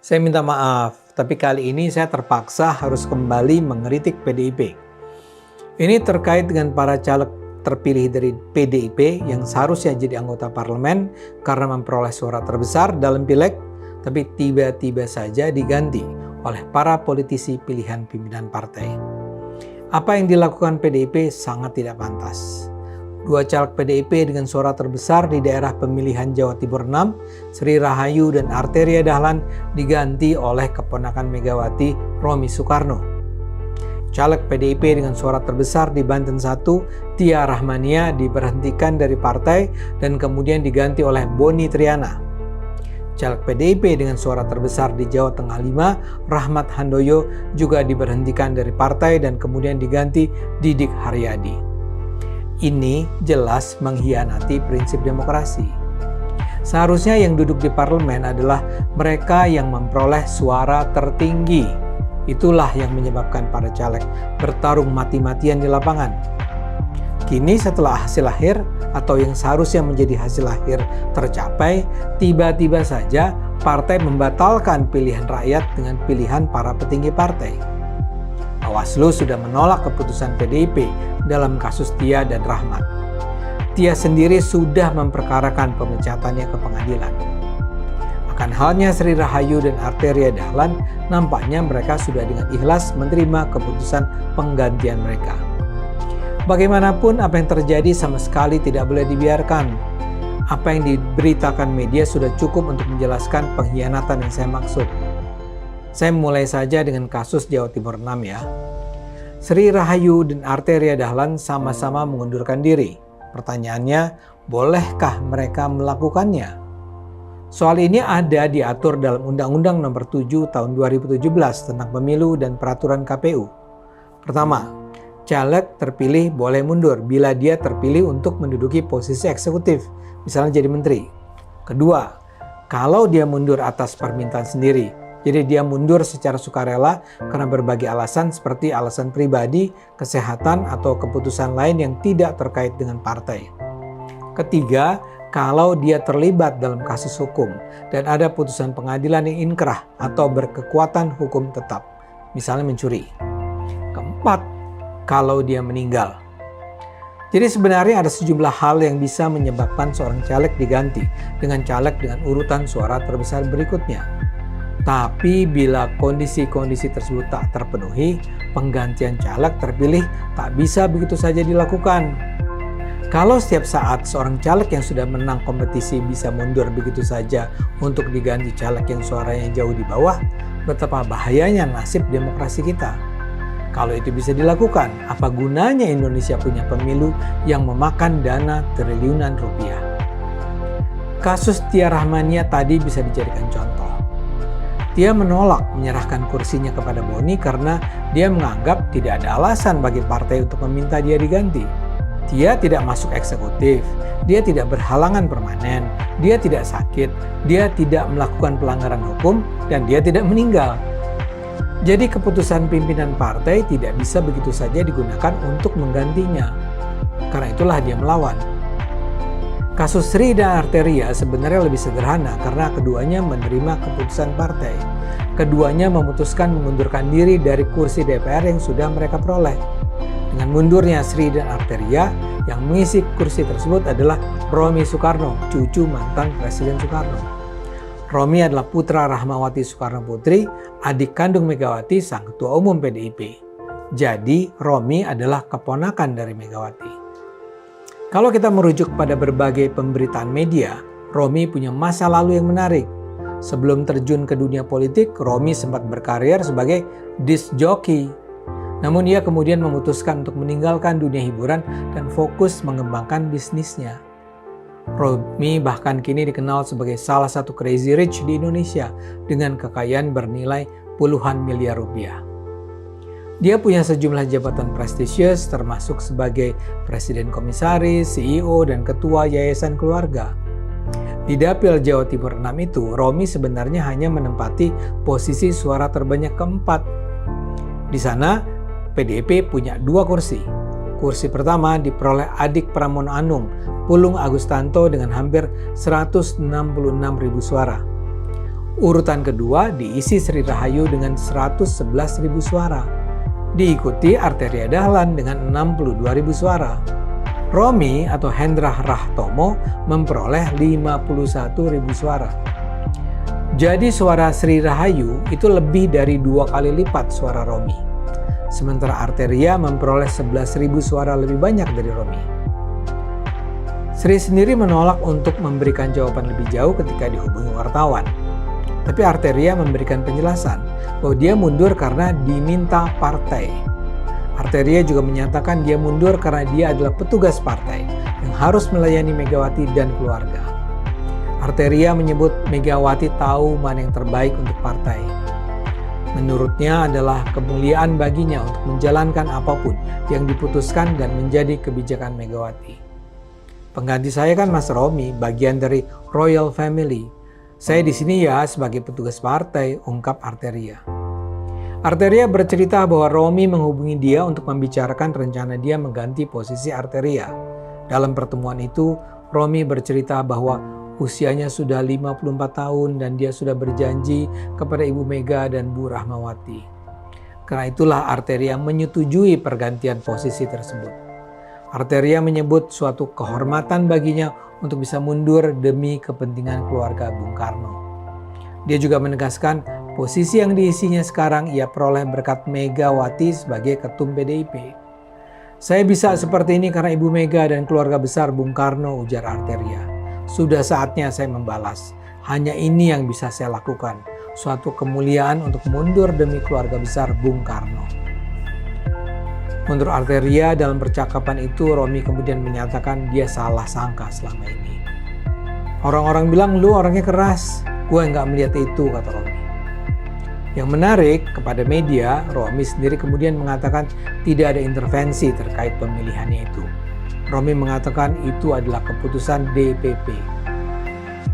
Saya minta maaf, tapi kali ini saya terpaksa harus kembali mengkritik PDIP. Ini terkait dengan para caleg terpilih dari PDIP yang seharusnya jadi anggota parlemen karena memperoleh suara terbesar dalam pileg, tapi tiba-tiba saja diganti oleh para politisi pilihan pimpinan partai. Apa yang dilakukan PDIP sangat tidak pantas. Dua caleg PDIP dengan suara terbesar di daerah pemilihan Jawa Timur 6, Sri Rahayu dan Arteria Dahlan diganti oleh keponakan Megawati, Romi Soekarno. Caleg PDIP dengan suara terbesar di Banten 1, Tia Rahmania diberhentikan dari partai dan kemudian diganti oleh Boni Triana. Caleg PDIP dengan suara terbesar di Jawa Tengah 5, Rahmat Handoyo juga diberhentikan dari partai dan kemudian diganti Didik Haryadi. Ini jelas mengkhianati prinsip demokrasi. Seharusnya yang duduk di parlemen adalah mereka yang memperoleh suara tertinggi. Itulah yang menyebabkan para caleg bertarung mati-matian di lapangan. Kini setelah hasil akhir atau yang seharusnya menjadi hasil akhir tercapai, tiba-tiba saja partai membatalkan pilihan rakyat dengan pilihan para petinggi partai. Bawaslu sudah menolak keputusan PDIP dalam kasus Tia dan Rahmat. Tia sendiri sudah memperkarakan pemecatannya ke pengadilan. Akan halnya Sri Rahayu dan Arteria Dahlan, nampaknya mereka sudah dengan ikhlas menerima keputusan penggantian mereka. Bagaimanapun apa yang terjadi sama sekali tidak boleh dibiarkan. Apa yang diberitakan media sudah cukup untuk menjelaskan pengkhianatan yang saya maksud. Saya mulai saja dengan kasus Jawa Timur 6 ya. Sri Rahayu dan Arteria Dahlan sama-sama mengundurkan diri. Pertanyaannya, bolehkah mereka melakukannya? Soal ini ada diatur dalam Undang-Undang Nomor 7 Tahun 2017 tentang Pemilu dan Peraturan KPU. Pertama, caleg terpilih boleh mundur bila dia terpilih untuk menduduki posisi eksekutif, misalnya jadi menteri. Kedua, kalau dia mundur atas permintaan sendiri, jadi dia mundur secara sukarela karena berbagai alasan seperti alasan pribadi, kesehatan, atau keputusan lain yang tidak terkait dengan partai. Ketiga, kalau dia terlibat dalam kasus hukum dan ada putusan pengadilan yang inkrah atau berkekuatan hukum tetap, misalnya mencuri. Keempat, kalau dia meninggal. Jadi sebenarnya ada sejumlah hal yang bisa menyebabkan seorang caleg diganti dengan caleg dengan urutan suara terbesar berikutnya. Tapi bila kondisi-kondisi tersebut tak terpenuhi, penggantian caleg terpilih tak bisa begitu saja dilakukan. Kalau setiap saat seorang caleg yang sudah menang kompetisi bisa mundur begitu saja untuk diganti caleg yang suaranya jauh di bawah, betapa bahayanya nasib demokrasi kita. Kalau itu bisa dilakukan, apa gunanya Indonesia punya pemilu yang memakan dana triliunan rupiah? Kasus Tia Rahmania tadi bisa dijadikan contoh. Dia menolak menyerahkan kursinya kepada Boni karena dia menganggap tidak ada alasan bagi partai untuk meminta dia diganti. Dia tidak masuk eksekutif, dia tidak berhalangan permanen, dia tidak sakit, dia tidak melakukan pelanggaran hukum, dan dia tidak meninggal. Jadi keputusan pimpinan partai tidak bisa begitu saja digunakan untuk menggantinya. Karena itulah dia melawan. Kasus Sri dan Arteria sebenarnya lebih sederhana karena keduanya menerima keputusan partai. Keduanya memutuskan mengundurkan diri dari kursi DPR yang sudah mereka peroleh. Dengan mundurnya Sri dan Arteria, yang mengisi kursi tersebut adalah Romi Soekarno, cucu mantan Presiden Soekarno. Romi adalah putra Rahmawati Soekarno Putri, adik kandung Megawati, sang ketua umum PDIP. Jadi Romi adalah keponakan dari Megawati. Kalau kita merujuk pada berbagai pemberitaan media, Romi punya masa lalu yang menarik. Sebelum terjun ke dunia politik, Romi sempat berkarir sebagai disc jockey. Namun ia kemudian memutuskan untuk meninggalkan dunia hiburan dan fokus mengembangkan bisnisnya. Romi bahkan kini dikenal sebagai salah satu crazy rich di Indonesia dengan kekayaan bernilai puluhan miliar rupiah. Dia punya sejumlah jabatan prestisius termasuk sebagai Presiden Komisaris, CEO, dan Ketua Yayasan Keluarga. Di Dapil Jawa Timur 6 itu, Romi sebenarnya hanya menempati posisi suara terbanyak keempat. Di sana, PDIP punya 2 kursi. Kursi pertama diperoleh adik Pramono Anung, Pulung Agustanto dengan hampir 166.000 suara. Urutan kedua diisi Sri Rahayu dengan 111.000 suara. Diikuti Arteria Dahlan dengan 62.000 suara. Romi atau Hendra Rahtomo memperoleh 51.000 suara. Jadi suara Sri Rahayu itu lebih dari 2 kali lipat suara Romi. Sementara Arteria memperoleh 11.000 suara lebih banyak dari Romi. Sri sendiri menolak untuk memberikan jawaban lebih jauh ketika dihubungi wartawan. Tapi Arteria memberikan penjelasan bahwa dia mundur karena diminta partai. Arteria juga menyatakan dia mundur karena dia adalah petugas partai yang harus melayani Megawati dan keluarga. Arteria menyebut Megawati tahu mana yang terbaik untuk partai. Menurutnya adalah kemuliaan baginya untuk menjalankan apapun yang diputuskan dan menjadi kebijakan Megawati. Pengganti saya kan Mas Romi, bagian dari Royal Family. Saya di sini ya sebagai petugas partai, ungkap Arteria. Arteria bercerita bahwa Romi menghubungi dia untuk membicarakan rencana dia mengganti posisi Arteria. Dalam pertemuan itu, Romi bercerita bahwa usianya sudah 54 tahun dan dia sudah berjanji kepada Ibu Mega dan Bu Rahmawati. Karena itulah Arteria menyetujui pergantian posisi tersebut. Arteria menyebut suatu kehormatan baginya untuk bisa mundur demi kepentingan keluarga Bung Karno. Dia juga menegaskan posisi yang diisinya sekarang ia peroleh berkat Megawati sebagai ketum PDIP. Saya bisa seperti ini karena Ibu Mega dan keluarga besar Bung Karno, ujar Arteria. Sudah saatnya saya membalas. Hanya ini yang bisa saya lakukan. Suatu kemuliaan untuk mundur demi keluarga besar Bung Karno. Menurut Arteria, dalam percakapan itu Romi kemudian menyatakan dia salah sangka selama ini. Orang-orang bilang lu orangnya keras, gue nggak melihat itu, kata Romi. Yang menarik, kepada media, Romi sendiri kemudian mengatakan tidak ada intervensi terkait pemilihannya itu. Romi mengatakan itu adalah keputusan DPP.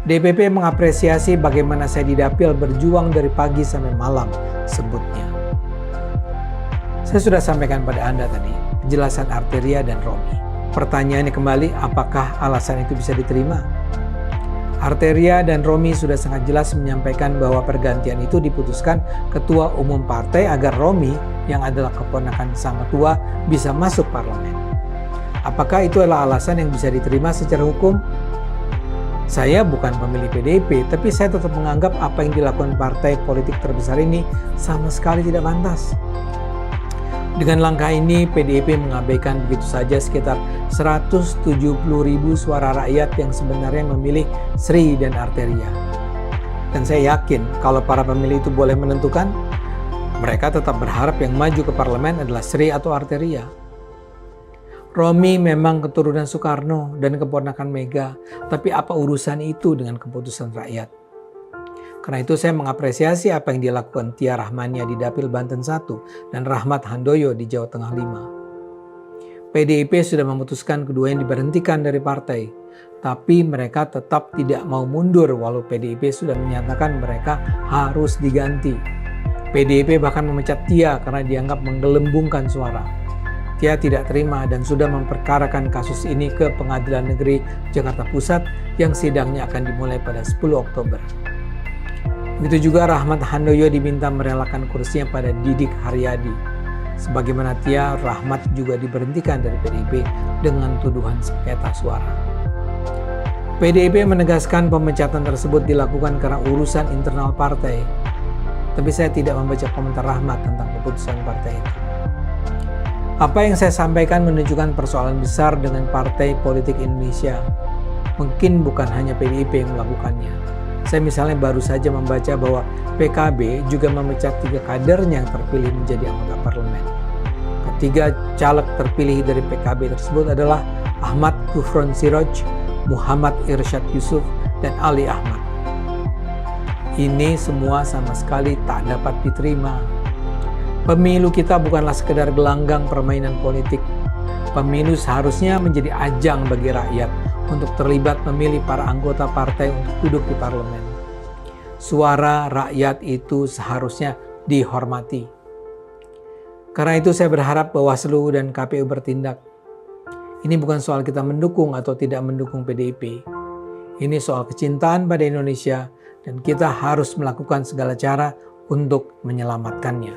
DPP mengapresiasi bagaimana saya di dapil berjuang dari pagi sampai malam, sebutnya. Saya sudah sampaikan pada Anda tadi penjelasan Arteria dan Romi. Pertanyaannya kembali, apakah alasan itu bisa diterima? Arteria dan Romi sudah sangat jelas menyampaikan bahwa pergantian itu diputuskan Ketua Umum Partai agar Romi, yang adalah keponakan sang ketua, bisa masuk parlemen. Apakah itu adalah alasan yang bisa diterima secara hukum? Saya bukan pemilih PDIP, tapi saya tetap menganggap apa yang dilakukan partai politik terbesar ini sama sekali tidak pantas. Dengan langkah ini, PDIP mengabaikan begitu saja sekitar 170.000 suara rakyat yang sebenarnya memilih Sri dan Arteria. Dan saya yakin kalau para pemilih itu boleh menentukan, mereka tetap berharap yang maju ke parlemen adalah Sri atau Arteria. Romi memang keturunan Soekarno dan keponakan Mega, tapi apa urusan itu dengan keputusan rakyat? Karena itu saya mengapresiasi apa yang dilakukan Tia Rahmania di Dapil Banten 1 dan Rahmat Handoyo di Jawa Tengah 5. PDIP sudah memutuskan keduanya diberhentikan dari partai, tapi mereka tetap tidak mau mundur walau PDIP sudah menyatakan mereka harus diganti. PDIP bahkan memecat Tia karena dianggap menggelembungkan suara. Tia tidak terima dan sudah memperkarakan kasus ini ke Pengadilan Negeri Jakarta Pusat yang sidangnya akan dimulai pada 10 Oktober. Begitu juga Rahmat Handoyo diminta merelakan kursinya pada Didik Haryadi. Sebagaimana Tia, Rahmat juga diberhentikan dari PDIP dengan tuduhan sengketa suara. PDIP menegaskan pemecatan tersebut dilakukan karena urusan internal partai. Tapi saya tidak membaca komentar Rahmat tentang keputusan partai itu. Apa yang saya sampaikan menunjukkan persoalan besar dengan partai politik Indonesia. Mungkin bukan hanya PDIP yang melakukannya. Saya misalnya baru saja membaca bahwa PKB juga memecat 3 kadernya yang terpilih menjadi anggota parlemen. Ketiga caleg terpilih dari PKB tersebut adalah Ahmad Kufron Siroj, Muhammad Irsyad Yusuf, dan Ali Ahmad. Ini semua sama sekali tak dapat diterima. Pemilu kita bukanlah sekedar gelanggang permainan politik. Pemilu seharusnya menjadi ajang bagi rakyat untuk terlibat memilih para anggota partai untuk duduk di parlemen. Suara rakyat itu seharusnya dihormati. Karena itu saya berharap Bawaslu dan KPU bertindak. Ini bukan soal kita mendukung atau tidak mendukung PDIP. Ini soal kecintaan pada Indonesia dan kita harus melakukan segala cara untuk menyelamatkannya.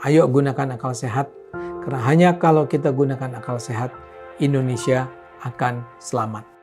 Ayo gunakan akal sehat, karena hanya kalau kita gunakan akal sehat, Indonesia akan selamat.